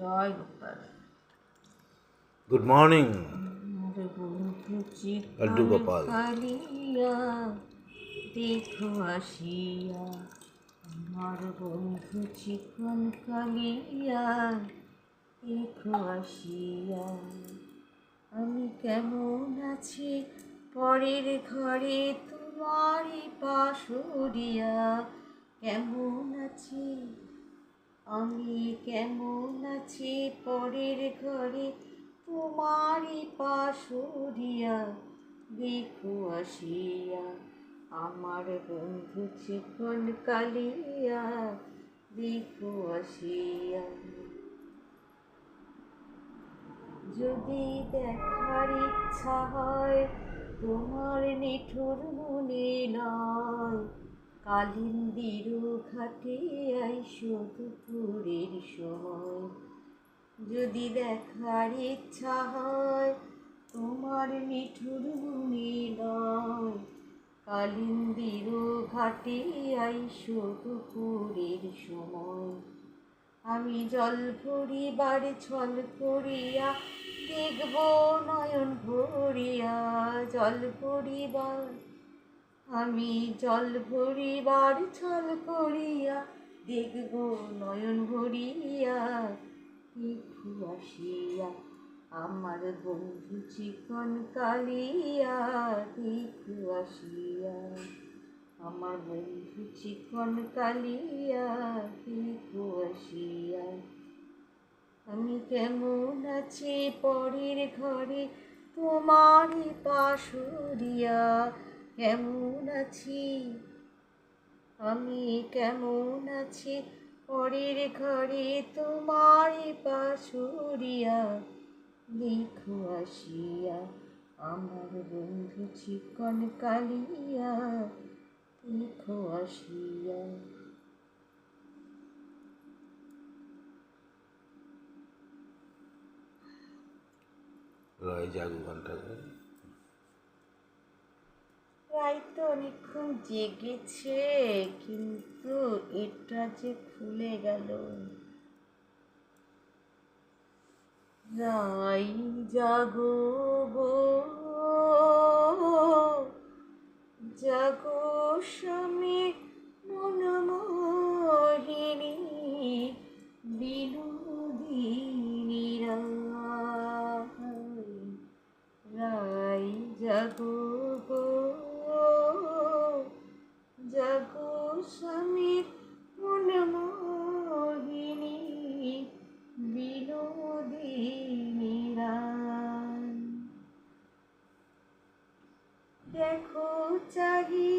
জয় Gopal. Good morning Laddu Gopal. Kalia দেখো আসিয়া, আমার বন্ধু চিকন কালিয়া দেখো আসিয়া। আমি কেমন আছি পরের ঘরে তোমারই পাশুরিয়া, কেমন আছি আমি কেমন আছি পরের ঘরে তোমারই পাশুরিয়া দেখো আসিয়া। আমার বন্ধু চিকন কালিয়া দেখো আসিয়া। যদি দেখার ইচ্ছা হয় তোমার নিঠুর মনে নয়, কালিন্দির ঘাটে আইসো দুপুরের সময়। যদি দেখার ইচ্ছা হয় তোমার নিঠুর মনে নয়, কালিন্দির ঘাটে আইসো দুপুরের সময়। আমি জল ভরিবার ছল করিয়া দেখব নয়ন ভরিয়া, জল ভরিবার আমি জল ভরিবার ছল করিয়া দেখব নয়ন ভরিয়া দেখো আসিয়া। আমার বন্ধু চিকন কালিয়া দেখো আসিয়া। আমার বন্ধু চিকন কালিয়া দেখো আসিয়া। আমি কেমন আছি পরের ঘরে তোমারই পাশুরিয়া, কেমন আছি আমি কেমন আছি পরের ঘরে তোমারই পাশুরিয়া দেখো আসিয়া। আমার বন্ধু চিকন কালিয়া দেখো আসিয়া। রায় জাগু গানটা রায় তো অনেকক্ষণ জেগেছে, কিন্তু এটা যে খুলে গেল। রাই জাগো গো জাগো স্বামী মনমোহিনী বিনোদিনী রাই জাগো গো জাগো স্বামী মনমোহিনী বিনোদিনী দেখো চাহি